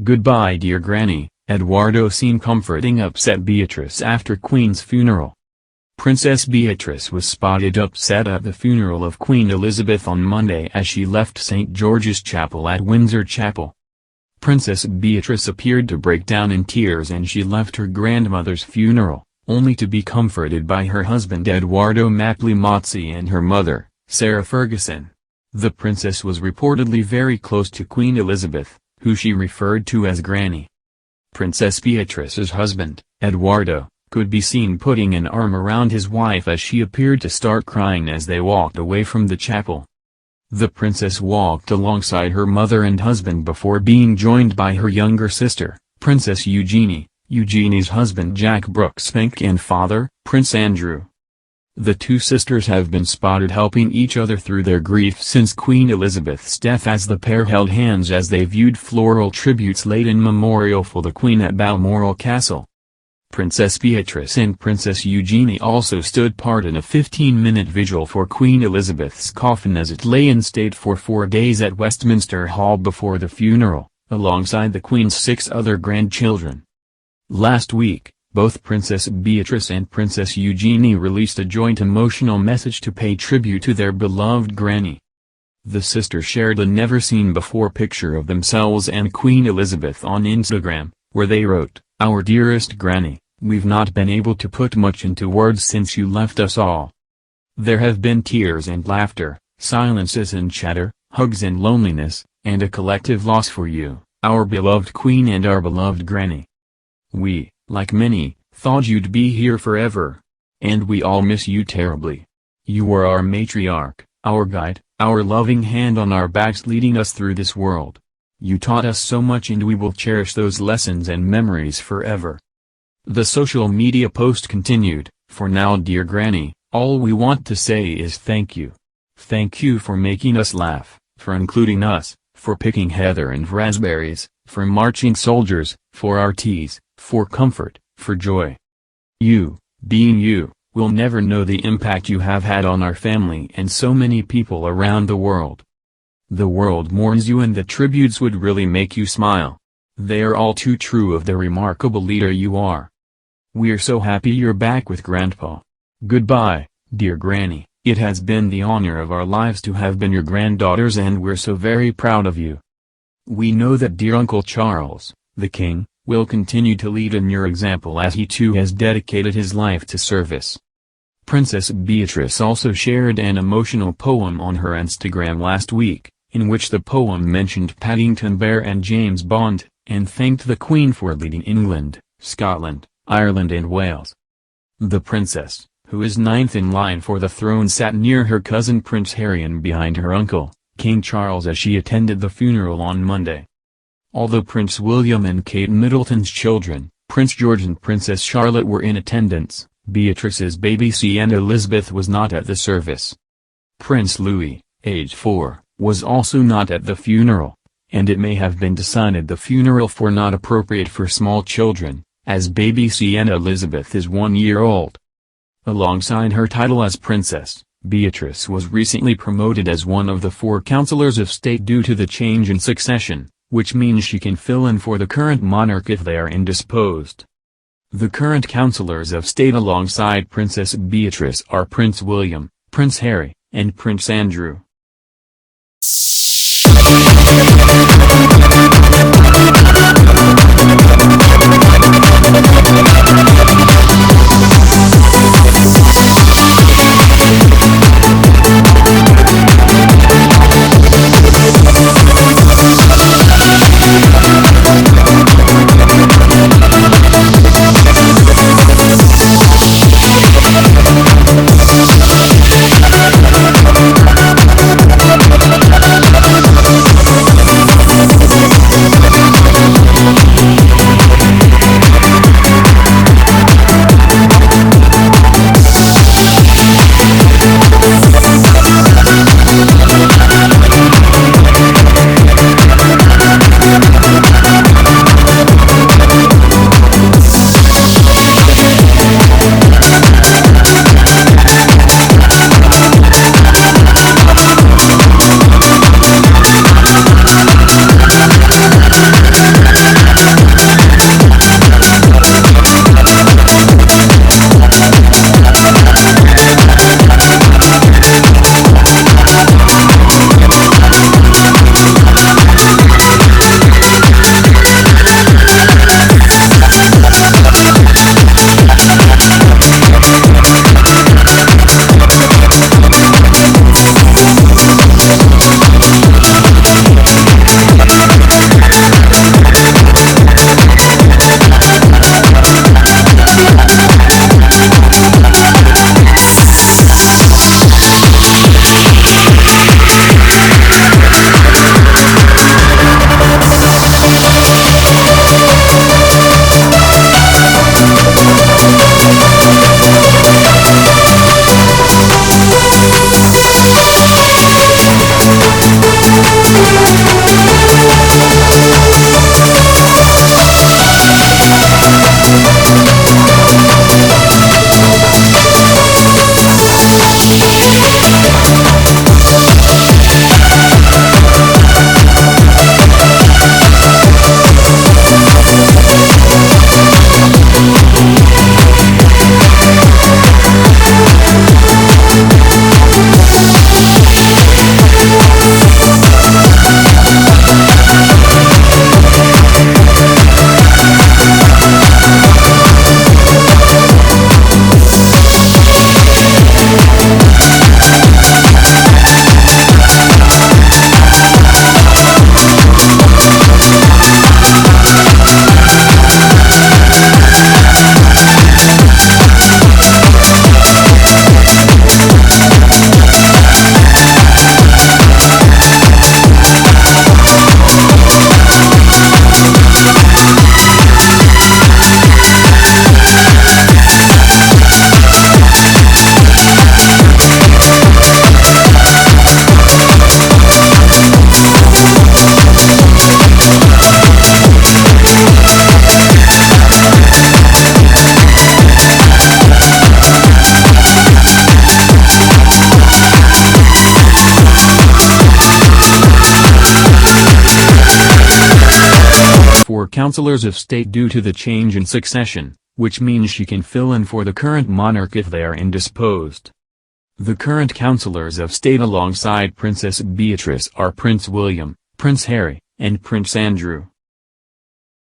Goodbye dear Granny. Edoardo seemed comforting upset Beatrice after Queen's funeral. Princess Beatrice was spotted upset at the funeral of Queen Elizabeth on Monday as she left St. George's Chapel at Windsor Chapel. Princess Beatrice appeared to break down in tears and she left her grandmother's funeral, only to be comforted by her husband Edoardo Mozzi and her mother, Sarah Ferguson. The princess was reportedly very close to Queen Elizabeth, who she referred to as Granny. Princess Beatrice's husband, Edoardo, could be seen putting an arm around his wife as she appeared to start crying as they walked away from the chapel. The princess walked alongside her mother and husband before being joined by her younger sister, Princess Eugenie, Eugenie's husband Jack Brooksbank and father, Prince Andrew. The two sisters have been spotted helping each other through their grief since Queen Elizabeth's death as the pair held hands as they viewed floral tributes laid in memorial for the Queen at Balmoral Castle. Princess Beatrice and Princess Eugenie also stood part in a 15-minute vigil for Queen Elizabeth's coffin as it lay in state for 4 days at Westminster Hall before the funeral, alongside the Queen's 6 other grandchildren. Last week, both Princess Beatrice and Princess Eugenie released a joint emotional message to pay tribute to their beloved Granny. The sisters shared a never-seen-before picture of themselves and Queen Elizabeth on Instagram, where they wrote, "Our dearest Granny, we've not been able to put much into words since you left us all. There have been tears and laughter, silences and chatter, hugs and loneliness, and a collective loss for you, our beloved Queen and our beloved Granny. We, like many, thought you'd be here forever. And we all miss you terribly. You were our matriarch, our guide, our loving hand on our backs leading us through this world. You taught us so much and we will cherish those lessons and memories forever." The social media post continued, "For now dear Granny, all we want to say is thank you. Thank you for making us laugh, for including us, for picking heather and raspberries, for marching soldiers, for our teas, for comfort, for joy. You, being you, will never know the impact you have had on our family and so many people around the world. The world mourns you and the tributes would really make you smile. They are all too true of the remarkable leader you are. We're so happy you're back with Grandpa. Goodbye, dear Granny. It has been the honor of our lives to have been your granddaughters and we're so very proud of you. We know that dear Uncle Charles, the King, will continue to lead in your example as he too has dedicated his life to service." Princess Beatrice also shared an emotional poem on her Instagram last week, in which the poem mentioned Paddington Bear and James Bond, and thanked the Queen for leading England, Scotland, Ireland and Wales. The princess, who is 9th in line for the throne, sat near her cousin Prince Harry and behind her uncle, King Charles, as she attended the funeral on Monday. Although Prince William and Kate Middleton's children, Prince George and Princess Charlotte, were in attendance, Beatrice's baby Sienna Elizabeth was not at the service. Prince Louis, age 4, was also not at the funeral, and it may have been decided the funeral for not appropriate for small children, as baby Sienna Elizabeth is 1 year old. Alongside her title as princess, Beatrice was recently promoted as one of the 4 counselors of state due to the change in succession, which means she can fill in for the current monarch if they are indisposed. The current counselors of state alongside Princess Beatrice are Prince William, Prince Harry, and Prince Andrew. councillors of state due to the change in succession, which means she can fill in for the current monarch if they are indisposed. The current councillors of state alongside Princess Beatrice are Prince William, Prince Harry, and Prince Andrew.